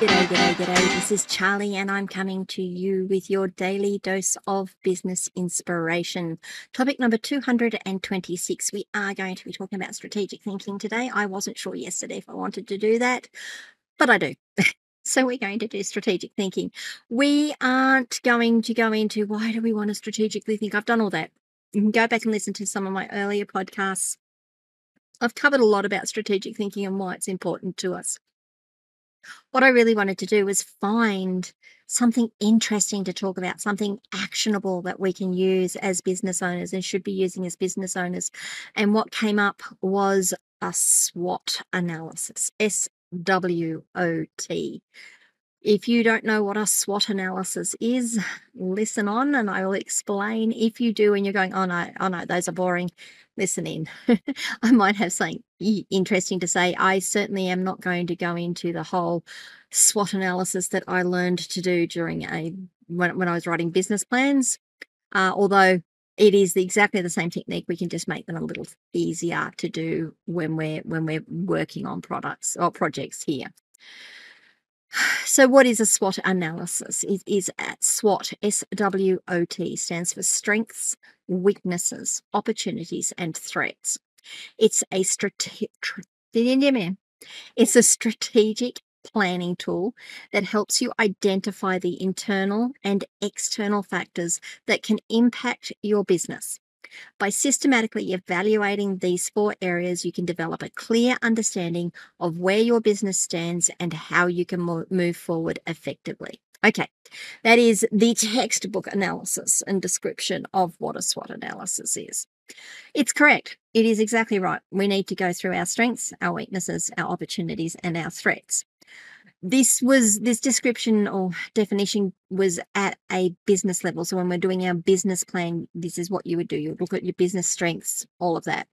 G'day, g'day, g'day. This is Charlie, and I'm coming to you with your daily dose of business inspiration. Topic number 226. We are going to be talking about strategic thinking today. I wasn't sure yesterday if I wanted to do that, but I do. So we're going to do strategic thinking. We aren't going to go into why do we want to strategically think. I've done all that. You can go back and listen to some of my earlier podcasts. I've covered a lot about strategic thinking and why it's important to us. What I really wanted to do was find something interesting to talk about, something actionable that we can use as business owners and should be using as business owners. And what came up was a SWOT analysis, SWOT. If you don't know what a SWOT analysis is, listen on and I will explain. If you do and you're going, oh no, those are boring, listen in. I might have something interesting to say. I certainly am not going to go into the whole SWOT analysis that I learned to do during when I was writing business plans, although it is exactly the same technique. We can just make them a little easier to do when we're working on products or projects here. So what is a SWOT analysis? It is SWOT, S-W-O-T, stands for strengths, weaknesses, opportunities, and threats. It's a strategic planning tool that helps you identify the internal and external factors that can impact your business. By systematically evaluating these 4 areas, you can develop a clear understanding of where your business stands and how you can move forward effectively. Okay, that is the textbook analysis and description of what a SWOT analysis is. It's correct. It is exactly right. We need to go through our strengths, our weaknesses, our opportunities, and our threats. This description or definition was at a business level. So when we're doing our business plan, this is what you would do. You would look at your business strengths, all of that.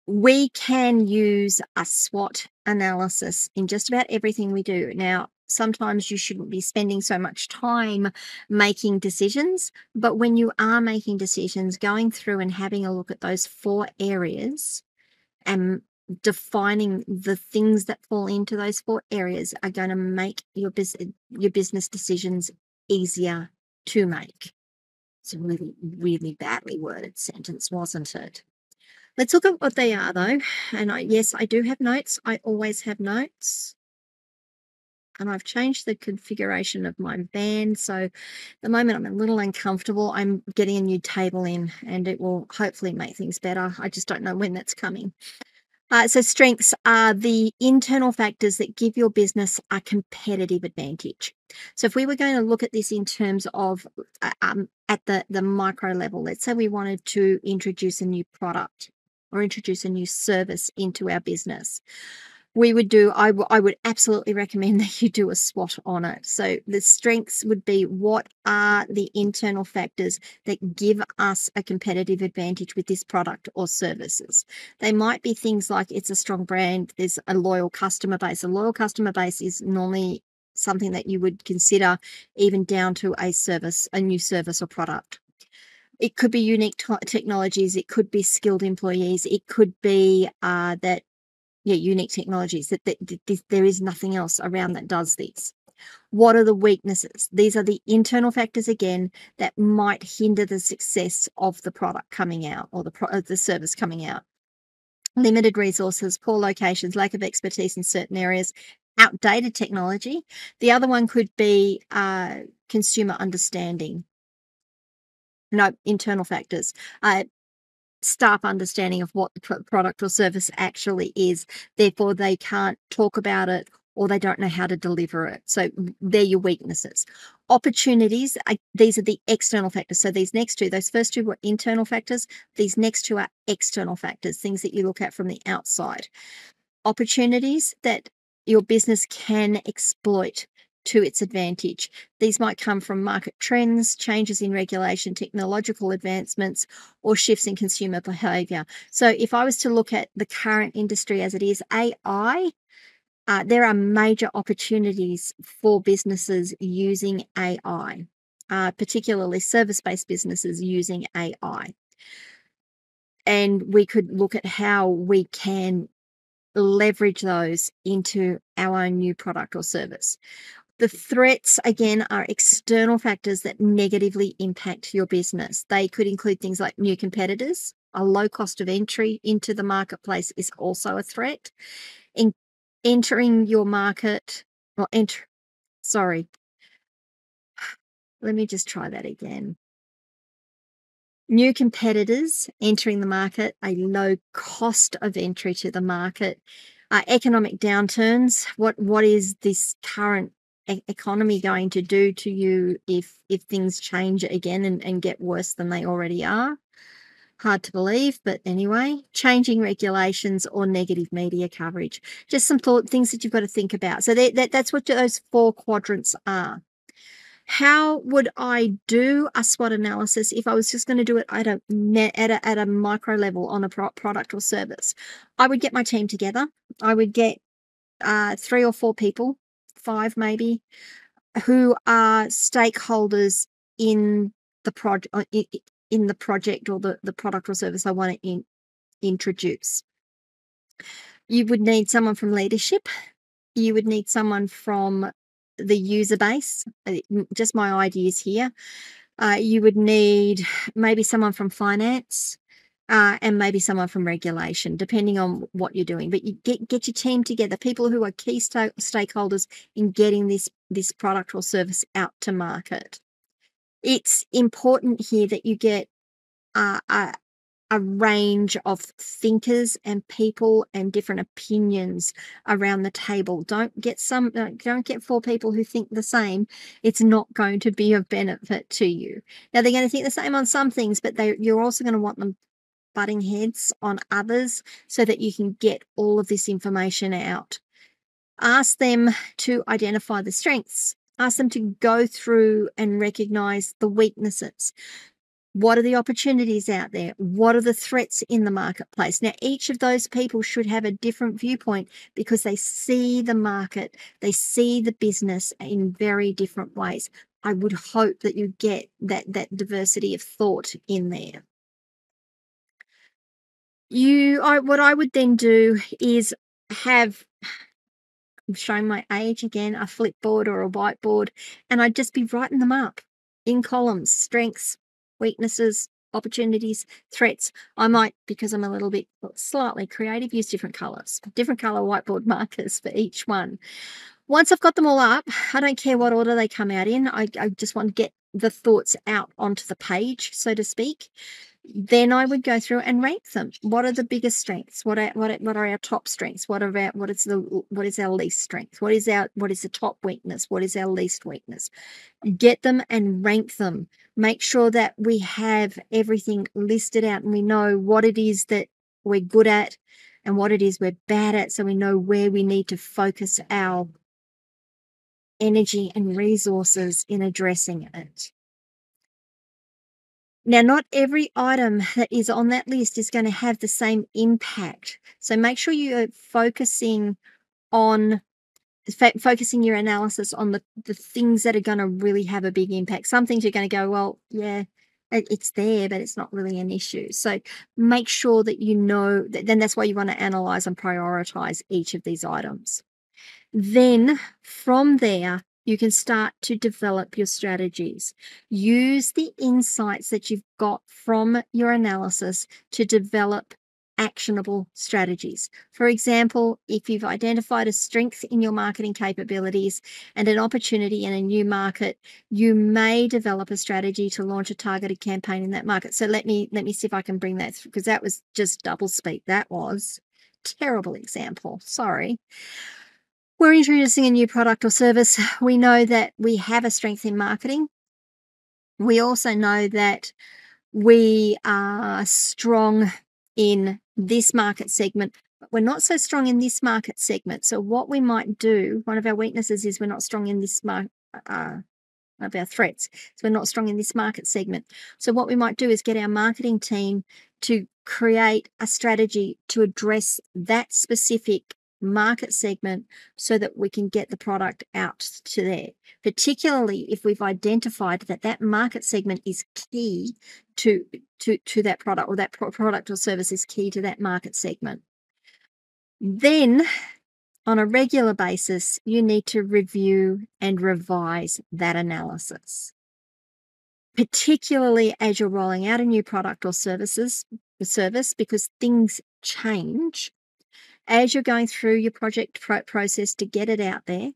We can use a SWOT analysis in just about everything we do. Now, sometimes you shouldn't be spending so much time making decisions, but when you are making decisions, going through and having a look at those 4 areas and defining the things that fall into those 4 areas are going to make your business decisions easier to make. It's a really, really badly worded sentence, wasn't it? Let's look at what they are, though. And yes, I do have notes. I always have notes. And I've changed the configuration of my band. So at the moment, I'm a little uncomfortable. I'm getting a new table in, and it will hopefully make things better. I just don't know when that's coming. So strengths are the internal factors that give your business a competitive advantage. So if we were going to look at this in terms of at the micro level, let's say we wanted to introduce a new product or introduce a new service into our business, I would absolutely recommend that you do a SWOT on it. So the strengths would be, what are the internal factors that give us a competitive advantage with this product or services? They might be things like it's a strong brand, there's a loyal customer base. A loyal customer base is normally something that you would consider even down to a new service or product. It could be unique technologies. It could be skilled employees. It could be unique technologies, that there is nothing else around that does this. What are the weaknesses? These are the internal factors, again, that might hinder the success of the product coming out or the service coming out. Limited resources, poor locations, lack of expertise in certain areas, outdated technology. The other one could be consumer understanding. No, internal factors. Staff understanding of what the product or service actually is. Therefore, they can't talk about it or they don't know how to deliver it. So they're your weaknesses. Opportunities, these are the external factors. So those first 2 were internal factors. These next 2 are external factors, things that you look at from the outside. Opportunities that your business can exploit to its advantage. These might come from market trends, changes in regulation, technological advancements, or shifts in consumer behavior. So if I was to look at the current industry as it is, AI, there are major opportunities for businesses using AI, particularly service-based businesses using AI. And we could look at how we can leverage those into our own new product or service. The threats, again, are external factors that negatively impact your business. They could include things like new competitors. A low cost of entry into the marketplace is also a threat. In entering your market, or sorry, let me just try that again. New competitors entering the market, a low cost of entry to the market, economic downturns. What is this current economy going to do to you if things change again and get worse than they already are? Hard to believe, but anyway, changing regulations or negative media coverage. Just some things that you've got to think about. So that's what those 4 quadrants are. How would I do a SWOT analysis if I was just going to do it at a micro level on a product or service? I would get my team together. I would get 3 or 4 people, 5 maybe, who are stakeholders in the project or the product or service I want to introduce. You would need someone from leadership. You would need someone from the user base, just my ideas here. You would need maybe someone from finance and maybe someone from regulation, depending on what you're doing. But you get your team together, people who are key stakeholders in getting this product or service out to market. It's important here that you get a range of thinkers and people and different opinions around the table. Don't get 4 people who think the same. It's not going to be of benefit to you. Now, they're going to think the same on some things, but you're also going to want them butting heads on others so that you can get all of this information out. Ask them to identify the strengths. Ask them to go through and recognize the weaknesses. What are the opportunities out there? What are the threats in the marketplace? Now, each of those people should have a different viewpoint because they see the market, they see the business in very different ways. I would hope that you get that diversity of thought in there. What I would then do is have, I'm showing my age again, a flipboard or a whiteboard, and I'd just be writing them up in columns: strengths, weaknesses, opportunities, threats. I might, because I'm a little bit slightly creative, use different colors, different color whiteboard markers for each one. Once I've got them all up, I don't care what order they come out in. I just want to get the thoughts out onto the page, so to speak. Then I would go through and rank them. What are the biggest strengths? What are our top strengths? What is our least strength? What is the top weakness? What is our least weakness? Get them and rank them. Make sure that we have everything listed out and we know what it is that we're good at and what it is we're bad at, so we know where we need to focus our energy and resources in addressing it. Now, not every item that is on that list is going to have the same impact. So make sure you're focusing your analysis on the things that are going to really have a big impact. Some things you're going to go, well, yeah, it's there, but it's not really an issue. So make sure that you know that. Then that's why you want to analyze and prioritize each of these items. Then from there, you can start to develop your strategies. Use the insights that you've got from your analysis to develop actionable strategies. For example, if you've identified a strength in your marketing capabilities and an opportunity in a new market, you may develop a strategy to launch a targeted campaign in that market. So let me see if I can bring that through, because that was just double speak. That was a terrible example. Sorry. We're introducing a new product or service. We know that we have a strength in marketing. We also know that we are strong in this market segment, but we're not so strong in this market segment. So what we might do, one of our weaknesses is we're not strong in this of our threats. So we're not strong in this market segment. So what we might do is get our marketing team to create a strategy to address that specific market segment so that we can get the product out to there, particularly if we've identified that market segment is key to that product, or that product or service is key to that market segment. Then, on a regular basis, you need to review and revise that analysis, particularly as you're rolling out a new product or service, because things change as you're going through your project process to get it out there.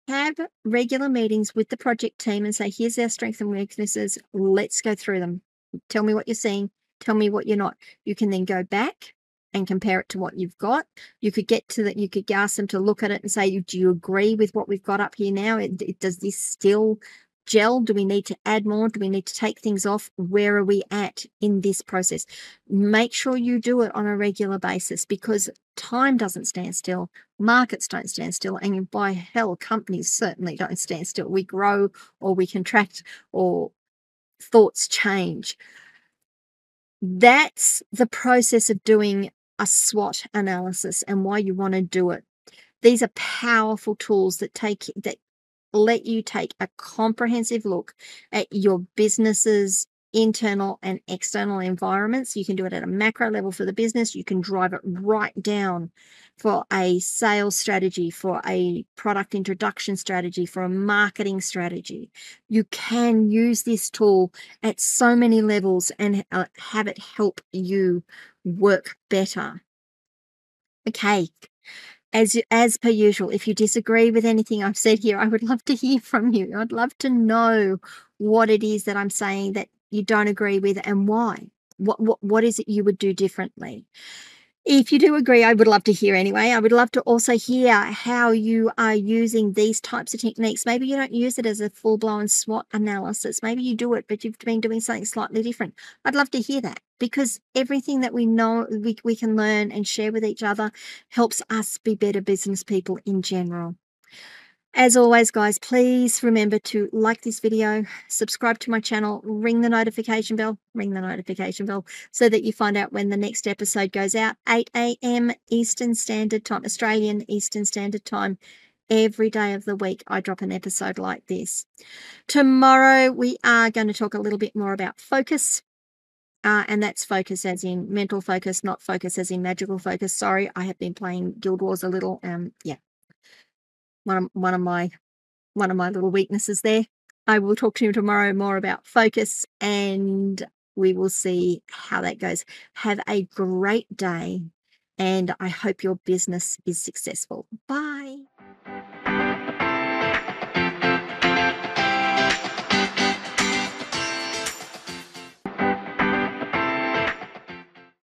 Have regular meetings with the project team and say, here's our strengths and weaknesses. Let's go through them. Tell me what you're seeing. Tell me what you're not. You can then go back and compare it to what you've got. You could get to that. You could ask them to look at it and say, do you agree with what we've got up here now? Does this still gel? Do we need to add more? Do we need to take things off? Where are we at in this process? Make sure you do it on a regular basis, because time doesn't stand still. Markets don't stand still, and by hell, companies certainly don't stand still. We grow or we contract, or thoughts change. That's the process of doing a SWOT analysis and why you want to do it. These are powerful tools that let you take a comprehensive look at your business's internal and external environments. You can do it at a macro level for the business. You can drive it right down for a sales strategy, for a product introduction strategy, for a marketing strategy. You can use this tool at so many levels and have it help you work better. Okay. As per usual, if you disagree with anything I've said here, I would love to hear from you. I'd love to know what it is that I'm saying that you don't agree with and why. What is it you would do differently? If you do agree, I would love to hear anyway. I would love to also hear how you are using these types of techniques. Maybe you don't use it as a full-blown SWOT analysis. Maybe you do it, but you've been doing something slightly different. I'd love to hear that, because everything that we know we can learn and share with each other helps us be better business people in general. As always, guys, please remember to like this video, subscribe to my channel, ring the notification bell, so that you find out when the next episode goes out, 8 a.m. Eastern Standard Time, Australian Eastern Standard Time. Every day of the week, I drop an episode like this. Tomorrow, we are going to talk a little bit more about focus. And that's focus as in mental focus, not focus as in magical focus. Sorry, I have been playing Guild Wars a little. Yeah. One of my little weaknesses there. I will talk to you tomorrow more about focus, and we will see how that goes. Have a great day, and I hope your business is successful. Bye.